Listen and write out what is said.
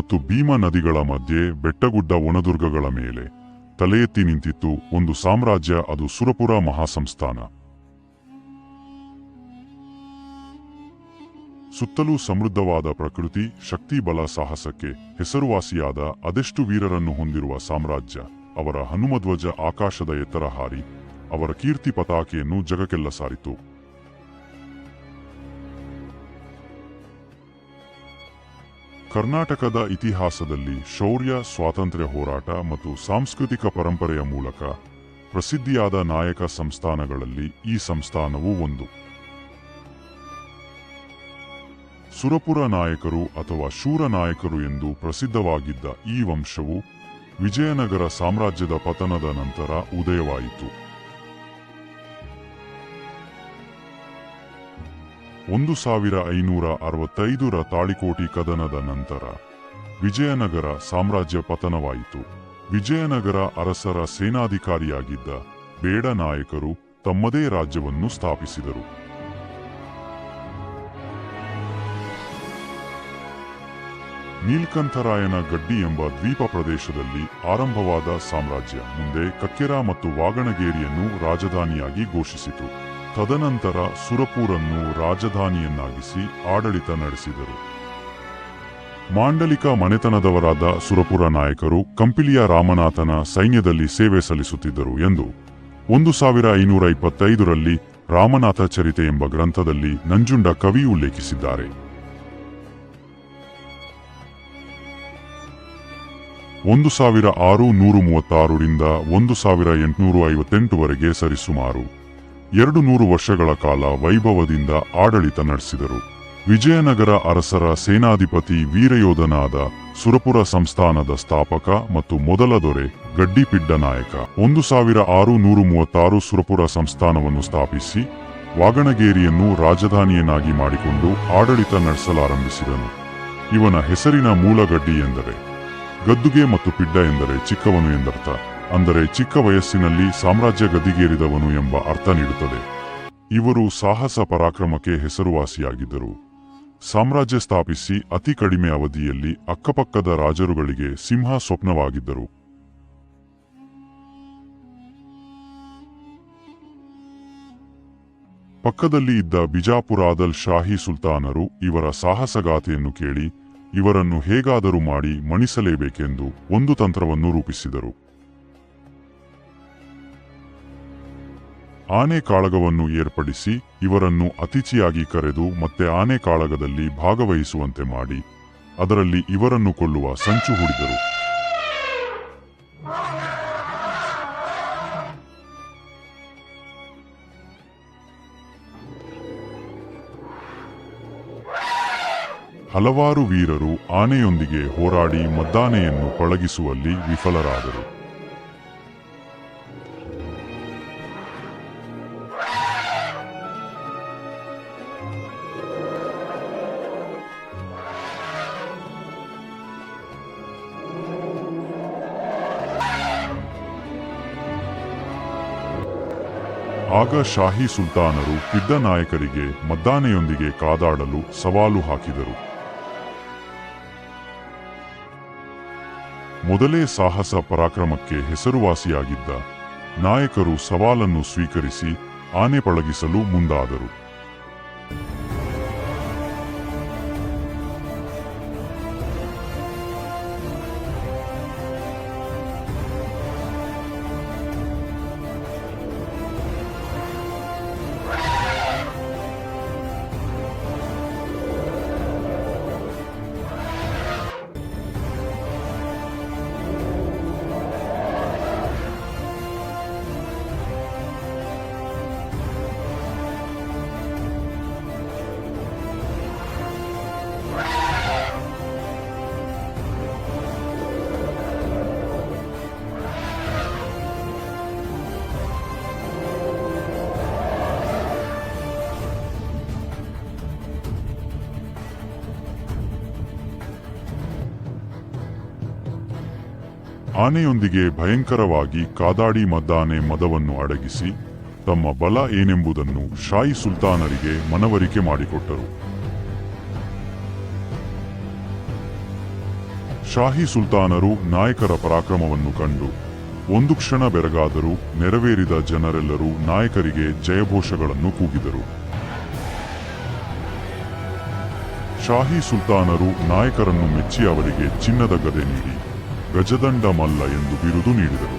ಮತ್ತು ಭೀಮ ನದಿಗಳ ಮಧ್ಯೆ ಬೆಟ್ಟಗುಡ್ಡ ಒಣದುರ್ಗಗಳ ಮೇಲೆ ತಲೆ ಎತ್ತಿ ನಿಂತಿತ್ತು ಒಂದು ಸಾಮ್ರಾಜ್ಯ, ಅದು ಸುರಪುರ ಮಹಾಸಂಸ್ಥಾನ. ಸುತ್ತಲೂ ಸಮೃದ್ಧವಾದ ಪ್ರಕೃತಿ, ಶಕ್ತಿ, ಬಲ, ಸಾಹಸಕ್ಕೆ ಹೆಸರುವಾಸಿಯಾದ ಅದೆಷ್ಟು ವೀರರನ್ನು ಹೊಂದಿರುವ ಸಾಮ್ರಾಜ್ಯ. ಅವರ ಹನುಮಧ್ವಜ ಆಕಾಶದ ಎತ್ತರ ಹಾರಿ ಅವರ ಕೀರ್ತಿ ಪತಾಕೆಯನ್ನು ಜಗಕ್ಕೆಲ್ಲ ಸಾರಿತು. ಕರ್ನಾಟಕದ ಇತಿಹಾಸದಲ್ಲಿ ಶೌರ್ಯ, ಸ್ವಾತಂತ್ರ್ಯ ಹೋರಾಟ ಮತ್ತು ಸಾಂಸ್ಕೃತಿಕ ಪರಂಪರೆಯ ಮೂಲಕ ಪ್ರಸಿದ್ಧಿಯಾದ ನಾಯಕ ಸಂಸ್ಥಾನಗಳಲ್ಲಿ ಈ ಸಂಸ್ಥಾನವೂ ಒಂದು. ಸುರಪುರ ನಾಯಕರು ಅಥವಾ ಶೂರ ನಾಯಕರು ಎಂದು ಪ್ರಸಿದ್ಧವಾಗಿದ್ದ ಈ ವಂಶವು ವಿಜಯನಗರ ಸಾಮ್ರಾಜ್ಯದ ಪತನದ ನಂತರ ಉದಯವಾಯಿತು. 1565ರ ತಾಳಿಕೋಟಿ ಕದನದ ನಂತರ ವಿಜಯನಗರ ಸಾಮ್ರಾಜ್ಯ ಪತನವಾಯಿತು. ವಿಜಯನಗರ ಅರಸರ ಸೇನಾಧಿಕಾರಿಯಾಗಿದ್ದ ಬೇಡ ನಾಯಕರು ತಮ್ಮದೇ ರಾಜ್ಯವನ್ನು ಸ್ಥಾಪಿಸಿದರು. ನೀಲ್ಕಂಠರಾಯನ ಗಡ್ಡಿ ಎಂಬ ದ್ವೀಪ ಪ್ರದೇಶದಲ್ಲಿ ಆರಂಭವಾದ ಸಾಮ್ರಾಜ್ಯ ಮುಂದೆ ಕಕ್ಕೆರ ಮತ್ತು ವಾಗಣಗೇರಿಯನ್ನು ರಾಜಧಾನಿಯಾಗಿ ಘೋಷಿಸಿತು. ತದನಂತರ ಸುರಪುರನ್ನು ರಾಜಧಾನಿಯನ್ನಾಗಿಸಿ ಆಡಳಿತ ನಡೆಸಿದರು. ಮಾಂಡಲಿಕ ಮನೆತನದವರಾದ ಸುರಪುರ ನಾಯಕರು ಕಂಪಿಲಿಯ ರಾಮನಾಥನ ಸೈನ್ಯದಲ್ಲಿ ಸೇವೆ ಸಲ್ಲಿಸುತ್ತಿದ್ದರು ಎಂದು 1525ರಲ್ಲಿ ರಾಮನಾಥ ಚರಿತೆ ಎಂಬ ಗ್ರಂಥದಲ್ಲಿ ನಂಜುಂಡ ಕವಿ ಉಲ್ಲೇಖಿಸಿದ್ದಾರೆ. 1636ರಿಂದ 1858ವರೆಗೆ ಸರಿಸುಮಾರು 200 ವರ್ಷಗಳ ಕಾಲ ವೈಭವದಿಂದ ಆಡಳಿತ ನಡೆಸಿದರು. ವಿಜಯನಗರ ಅರಸರ ಸೇನಾಧಿಪತಿ ವೀರಯೋಧನಾದ ಸುರಪುರ ಸಂಸ್ಥಾನದ ಸ್ಥಾಪಕ ಮತ್ತು ಮೊದಲ ದೊರೆ ಗಡ್ಡಿಪಿಡ್ಡ ನಾಯಕ 1636 ಸುರಪುರ ಸಂಸ್ಥಾನವನ್ನು ಸ್ಥಾಪಿಸಿ ವಾಗಣಗೇರಿಯನ್ನು ರಾಜಧಾನಿಯನ್ನಾಗಿ ಮಾಡಿಕೊಂಡು ಆಡಳಿತ ನಡೆಸಲಾರಂಭಿಸಿದನು. ಇವನ ಹೆಸರಿನ ಮೂಲ ಗಡ್ಡಿ ಎಂದರೆ ಗದ್ದುಗೆ ಮತ್ತು ಪಿಡ್ಡ ಎಂದರೆ ಚಿಕ್ಕವನು ಎಂದರ್ಥ. ಅಂದರೆ ಚಿಕ್ಕ ವಯಸ್ಸಿನಲ್ಲಿ ಸಾಮ್ರಾಜ್ಯ ಗದ್ದಿಗೇರಿದವನು ಎಂಬ ಅರ್ಥ ನೀಡುತ್ತದೆ. ಇವರು ಸಾಹಸ ಪರಾಕ್ರಮಕ್ಕೆ ಹೆಸರುವಾಸಿಯಾಗಿದ್ದರು. ಸಾಮ್ರಾಜ್ಯ ಸ್ಥಾಪಿಸಿ ಅತಿ ಕಡಿಮೆ ಅವಧಿಯಲ್ಲಿ ಅಕ್ಕಪಕ್ಕದ ರಾಜರುಗಳಿಗೆ ಸಿಂಹ ಸ್ವಪ್ನವಾಗಿದ್ದರು. ಪಕ್ಕದಲ್ಲಿ ಇದ್ದ ಬಿಜಾಪುರಾದಲ್ ಶಾಹಿ ಸುಲ್ತಾನರು ಇವರ ಸಾಹಸಗಾಥೆಯನ್ನು ಕೇಳಿ ಇವರನ್ನು ಹೇಗಾದರೂ ಮಾಡಿ ಮಣಿಸಲೇಬೇಕೆಂದು ಒಂದು ತಂತ್ರವನ್ನು ರೂಪಿಸಿದರು. ಆನೆ ಕಾಳಗವನ್ನು ಏರ್ಪಡಿಸಿ ಇವರನ್ನು ಅತಿಥಿಯಾಗಿ ಕರೆದು ಮತ್ತೆ ಆನೆ ಕಾಳಗದಲ್ಲಿ ಭಾಗವಹಿಸುವಂತೆ ಮಾಡಿ ಅದರಲ್ಲಿ ಇವರನ್ನು ಕೊಲ್ಲುವ ಸಂಚು ಹೂಡಿದರು. ಹಲವಾರು ವೀರರು ಆನೆಯೊಂದಿಗೆ ಹೋರಾಡಿ ಮದ್ದಾನೆಯನ್ನು ಪಳಗಿಸುವಲ್ಲಿ ವಿಫಲರಾದರು. ಆಗ ಶಾಹಿ ಸುಲ್ತಾನರು ಪಿಡ್ಡ ನಾಯಕರಿಗೆ ಮದ್ದಾನೆಯೊಂದಿಗೆ ಕಾದಾಡಲು ಸವಾಲು ಹಾಕಿದರು. ಮೊದಲೇ ಸಾಹಸ ಪರಾಕ್ರಮಕ್ಕೆ ಹೆಸರುವಾಸಿಯಾಗಿದ್ದ ನಾಯಕರು ಸವಾಲನ್ನು ಸ್ವೀಕರಿಸಿ ಆನೆ ಪಳಗಿಸಲು ಮುಂದಾದರು. ಆನೆಯೊಂದಿಗೆ ಭಯಂಕರವಾಗಿ ಕಾದಾಡಿ ಮದ್ದಾನೆ ಮದವನ್ನು ಅಡಗಿಸಿ ತಮ್ಮ ಬಲ ಏನೆಂಬುದನ್ನು ಶಾಹಿ ಸುಲ್ತಾನರಿಗೆ ಮನವರಿಕೆ ಮಾಡಿಕೊಟ್ಟರು. ಶಾಹಿ ಸುಲ್ತಾನರು ನಾಯಕರ ಪರಾಕ್ರಮವನ್ನು ಕಂಡು ಒಂದು ಕ್ಷಣ ಬೆರಗಾದರೂ ನೆರವೇರಿದ ಜನರೆಲ್ಲರೂ ನಾಯಕರಿಗೆ ಜಯಘೋಷಗಳನ್ನು ಕೂಗಿದರು. ಶಾಹಿ ಸುಲ್ತಾನರು ನಾಯಕರನ್ನು ಮೆಚ್ಚಿ ಅವರಿಗೆ ಚಿನ್ನದ ಗದೆ ನೀಡಿ ಗಜದಂಡ ಮಲ್ಲ ಎಂದು ಬಿರುದು ನೀಡಿದರು.